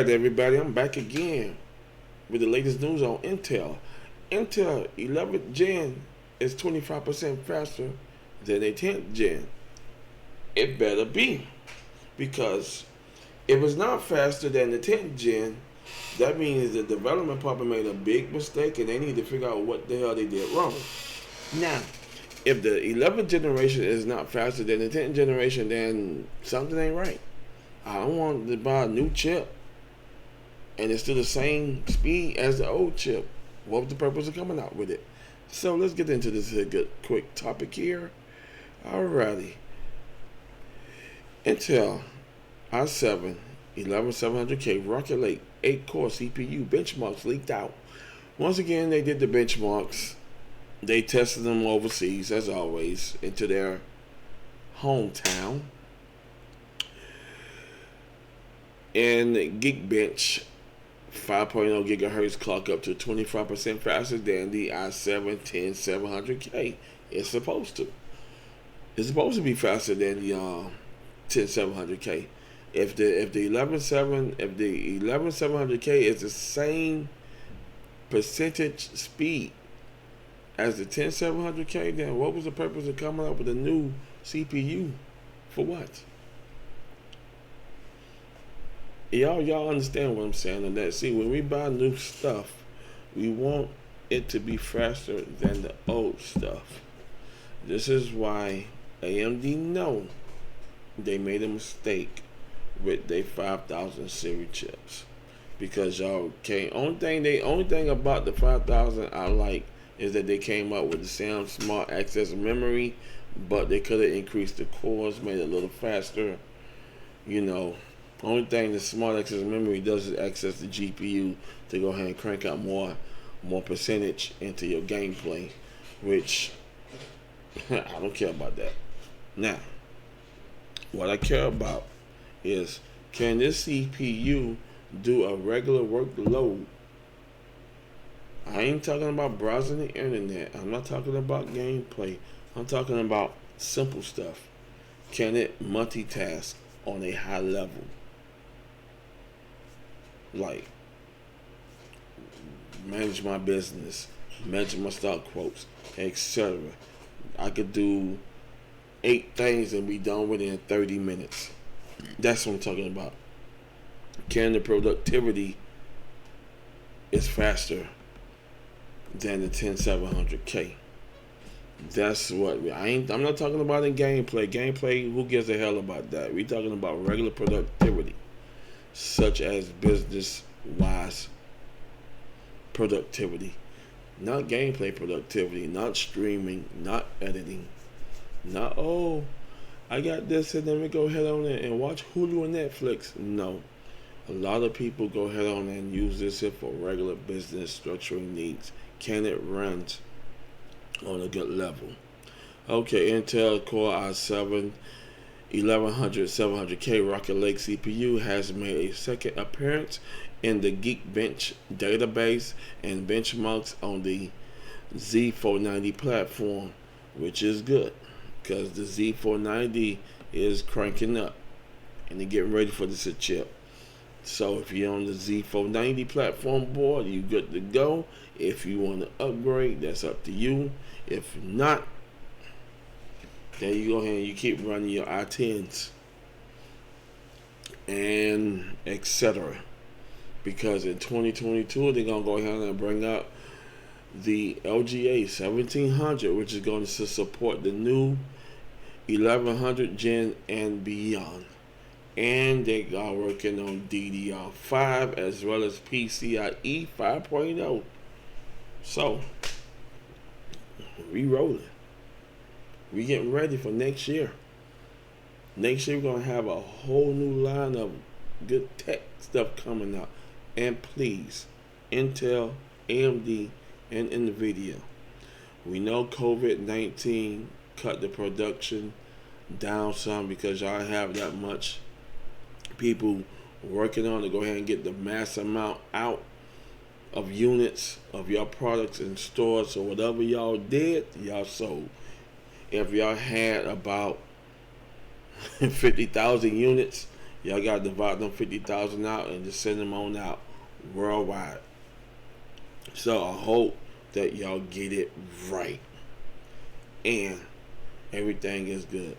Alright everybody, I'm back again with the latest news on Intel. Intel 11th gen is 25% faster than a 10th gen. It better be, because if it's not faster than the 10th gen, that means the development probably made a big mistake and they need to figure out what the hell they did wrong. Now, if the 11th generation is not faster than the 10th generation, then something ain't right. I don't want to buy a new chip and it's still the same speed as the old chip. What was the purpose of coming out with it? So let's get into this good quick topic here. Alrighty. Intel i7 11700K Rocket Lake 8-core CPU benchmarks leaked out. Once again, they did the benchmarks. They tested them overseas, as always, into their hometown. And Geekbench 5.0 gigahertz clock up to 25% faster than the i7 10700K. It's supposed to. It's supposed to be faster than the 10700K. If the 11700K is the same percentage speed as the 10700K, then what was the purpose of coming up with a new CPU? For what? Y'all understand what I'm saying on that. See, when we buy new stuff, we want it to be faster than the old stuff. This is why AMD know they made a mistake with their 5000 series chips. Because y'all can't, only thing about the 5000 I like is that they came up with the same smart access memory, but they could have increased the cores, made it a little faster. You know, only thing the smart access memory does is access the GPU to go ahead and crank out more percentage into your gameplay, which I don't care about that. Now, what I care about is, can this CPU do a regular workload? I ain't talking about browsing the internet. I'm not talking about gameplay. I'm talking about simple stuff. Can it multitask on a high level? Like, manage my business, manage my stock quotes, etc. I could do 8 things and be done within 30 minutes. That's what I'm talking about. Can the productivity is faster than the 10700K? That's what I'm not talking about in gameplay. Gameplay, who gives a hell about that? We're talking about regular productivity, such as business-wise productivity, not gameplay productivity, not streaming, not editing, not I got this and then we go head on and watch Hulu and Netflix. No, a lot of people go head on and use this here for regular business structuring needs. Can it run on a good level? Okay, Intel Core i7 1100 700K Rocket Lake CPU has made a second appearance in the Geekbench database and benchmarks on the Z490 platform, which is good because the Z490 is cranking up and they're getting ready for this chip. So if you're on the Z490 platform board, you're good to go. If you want to upgrade, that's up to you. If not, then you go ahead and you keep running your i10s and etc. Because in 2022 they're gonna go ahead and bring out the LGA 1700, which is going to support the new 1100 gen and beyond. And they are working on DDR5 as well as PCIe 5.0. So we rolling. We getting ready for next year. Next year we're gonna have a whole new line of good tech stuff coming out. And please, Intel, AMD, and NVIDIA. We know COVID-19 cut the production down some because y'all have that much people working on to go ahead and get the mass amount out of units of your products in stores. So whatever y'all did, y'all sold. If y'all had about 50,000 units, Y'all got to divide them 50,000 out and just send them on out worldwide. So I hope that y'all get it right and everything is good.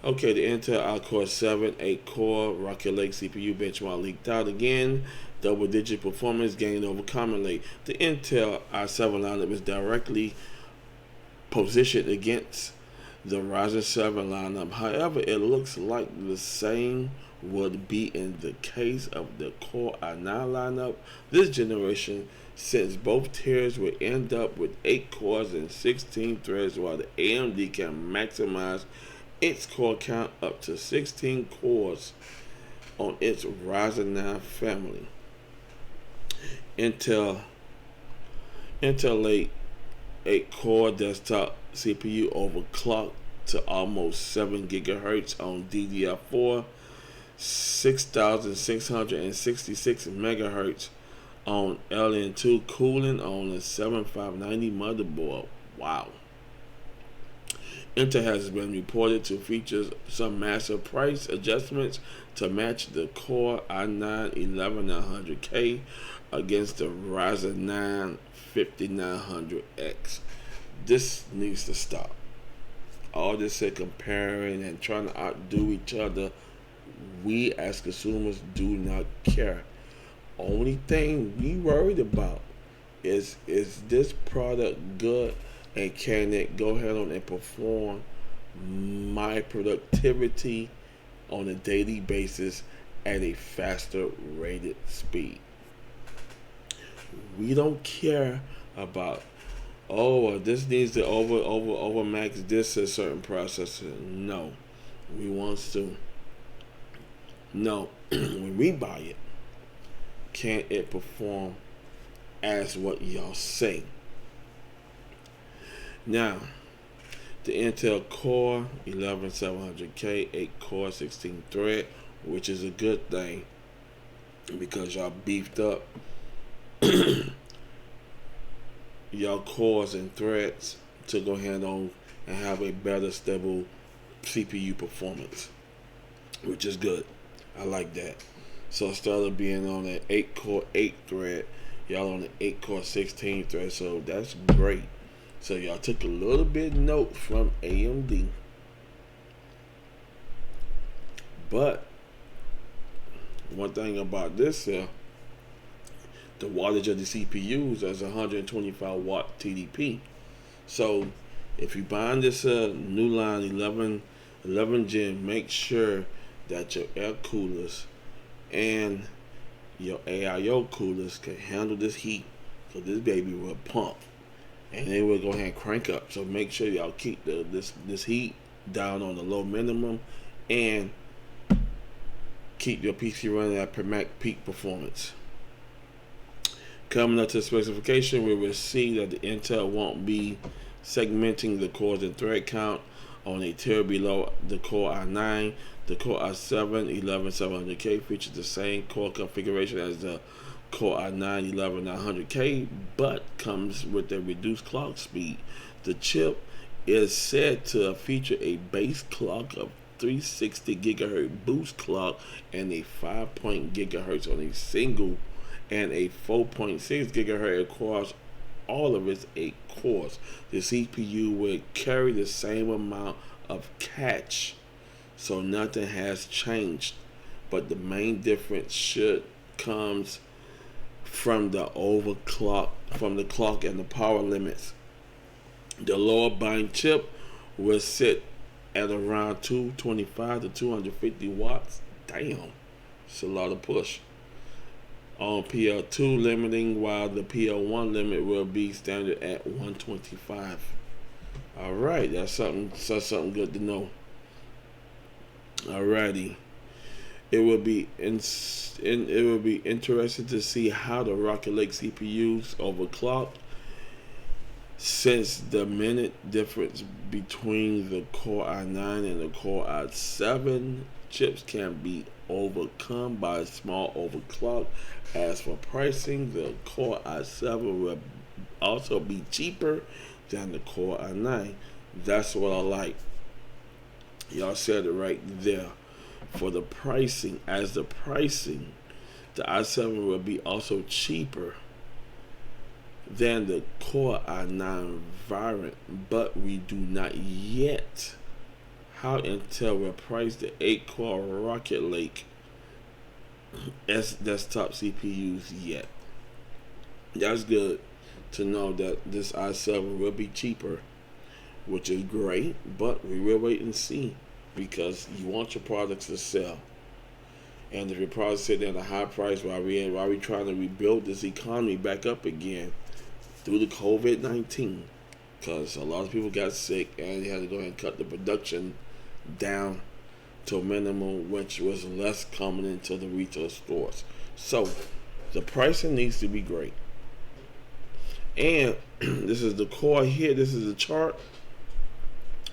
Okay, the Intel Core 7 8-core Rocket Lake CPU benchmark leaked out again. Double-digit performance gained over Common Lake. The Intel i7 lineup is directly positioned against the Ryzen 7 lineup. However, it looks like the same would be in the case of the Core i9 lineup this generation, since both tiers will end up with 8 cores and 16 threads, while the AMD can maximize its core count up to 16 cores on its Ryzen 9 family. Intel 8-core desktop CPU overclocked to almost 7 GHz on DDR4, 6,666 MHz on LN2 cooling on a 7590 motherboard. Wow. Intel has been reported to feature some massive price adjustments to match the Core i9 11900K against the Ryzen 9 5900X. This needs to stop. All this comparing and trying to outdo each other, we as consumers do not care. Only thing we worried about is this product good, and can it go ahead on and perform my productivity on a daily basis at a faster rated speed. We don't care about, oh, this needs to overmax this a certain processor. No. We want to know when we buy it, can it perform as what y'all say? Now, the Intel Core 11700K 8-core 16 thread, which is a good thing because y'all beefed up y'all cores and threads to go ahead on and have a better stable CPU performance, which is good. I like that. So instead of being on an 8-core 8 thread, y'all on an 8-core 16 thread, so that's great. So y'all took a little bit note from AMD. But one thing about this, the wattage of the CPUs is 125 watt TDP. So if you buying this new line 11 gen, make sure that your air coolers and your AIO coolers can handle this heat, so this baby will pump and they will go ahead and crank up. So make sure y'all keep this heat down on the low minimum and keep your PC running at per Mac peak performance. Coming up to the specification, we will see that the Intel won't be segmenting the cores and thread count on a tier below the Core i9. The Core i7 11700K features the same core configuration as the Core i9 11900K, but comes with a reduced clock speed. The chip is said to feature a base clock of 360 GHz boost clock and a 5 GHz on a single and a 4.6 GHz across all of its 8 cores. The CPU will carry the same amount of cache, so nothing has changed, but the main difference comes from the overclock, from the clock and the power limits. The lower bind chip will sit at around 225 to 250 watts. Damn, it's a lot of push on PL2 limiting, while the PL1 limit will be standard at 125. Alright, that's something good to know. Alrighty. It will be interesting to see how the Rocket Lake CPUs overclock, since the minute difference between the Core i9 and the Core i7 chips can be overcome by a small overclock. As for pricing, the Core i7 will also be cheaper than the Core i9. That's what I like. Y'all said it right there. for the pricing, as the pricing, the i7 will be also cheaper than the Core i9 variant, but we do not yet how Intel will price the 8-core Rocket Lake as desktop CPUs yet. That's good to know that this i7 will be cheaper, which is great, but we will wait and see, because you want your products to sell. And if your products sitting at a high price while we trying to rebuild this economy back up again through the COVID-19, because a lot of people got sick and they had to go ahead and cut the production down to a minimum, which was less coming into the retail stores. So the pricing needs to be great. And this is the core here. This is the chart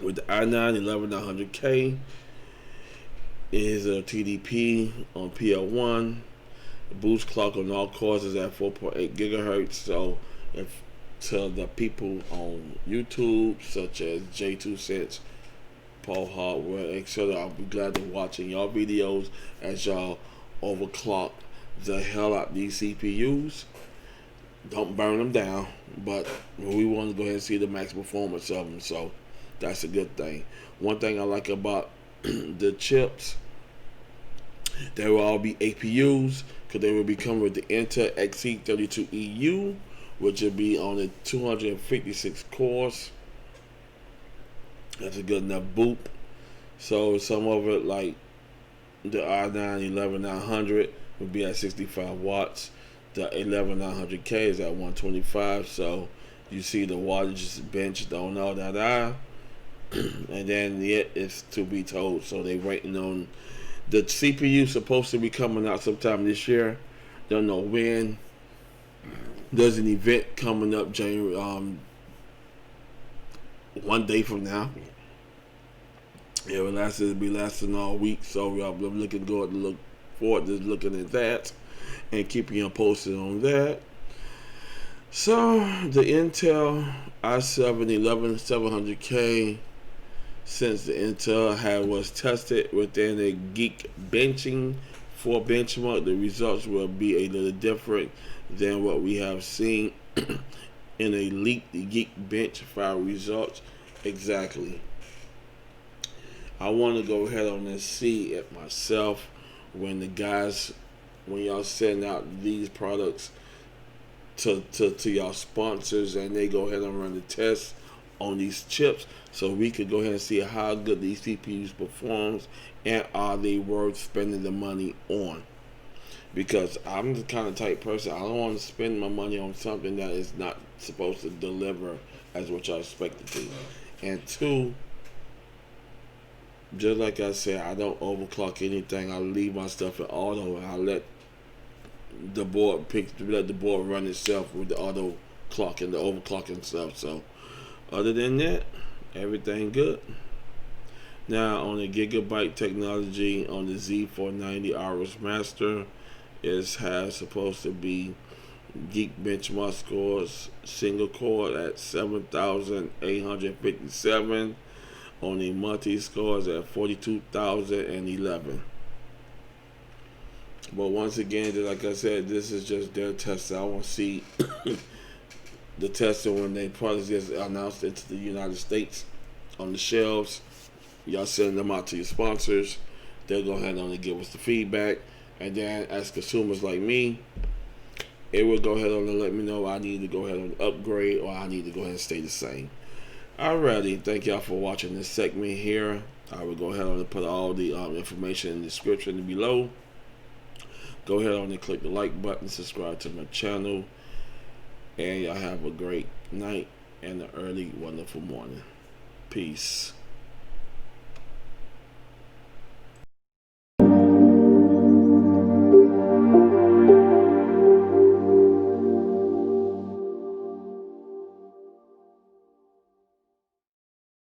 with the i9 11900K. It is a TDP on PL1. The boost clock on all cores is at 4.8 gigahertz. So if to the people on YouTube, such as J2 Cents, Paul Hardware, etc., I'll be glad to watching y'all videos as y'all overclock the hell out these CPUs. Don't burn them down, but we want to go ahead and see the max performance of them, so that's a good thing. One thing I like about the chips, they will all be APUs, because they will be coming with the Intel XE32EU, which will be on the 256 cores. That's a good enough boot. So some of it, like the i9 11900, would be at 65 watts. The 11900K is at 125. So you see the wattage bench on all that. And then it is to be told. So they're waiting on the CPU, supposed to be coming out sometime this year. Don't know when. There's an event coming up January, one day from now. It'll be lasting all week, so I'm looking forward to looking at that and keeping you posted on that. So the Intel i7-11700K, since the Intel was tested within a Geek benching for benchmark, the results will be a little different than what we have seen in a leaked Geek bench file results. Exactly. I want to go ahead on and see it myself when y'all send out these products to y'all sponsors, and they go ahead and run the tests on these chips, so we could go ahead and see how good these CPUs performs, and are they worth spending the money on. Because I'm the kind of type person, I don't want to spend my money on something that is not supposed to deliver as what y'all expect it to. And two, just like I said, I don't overclock anything. I leave my stuff in auto, and I let the board run itself with the auto clock and the overclocking stuff. So other than that, everything good. Now on the Gigabyte technology, on the Z490 Aorus Master, has supposed to be Geek benchmark scores, single core at 7,857. On the multi scores at 42,011. But once again, like I said, this is just their testing. I want to see the testing when they products get announced into the United States on the shelves. Y'all send them out to your sponsors. They'll go ahead and give us the feedback. And then as consumers like me, it will go ahead and let me know I need to go ahead and upgrade, or I need to go ahead and stay the same. Alrighty, thank y'all for watching this segment here. I will go ahead and put all the information in the description below. Go ahead and click the like button, subscribe to my channel, and y'all have a great night and an early, wonderful morning. Peace.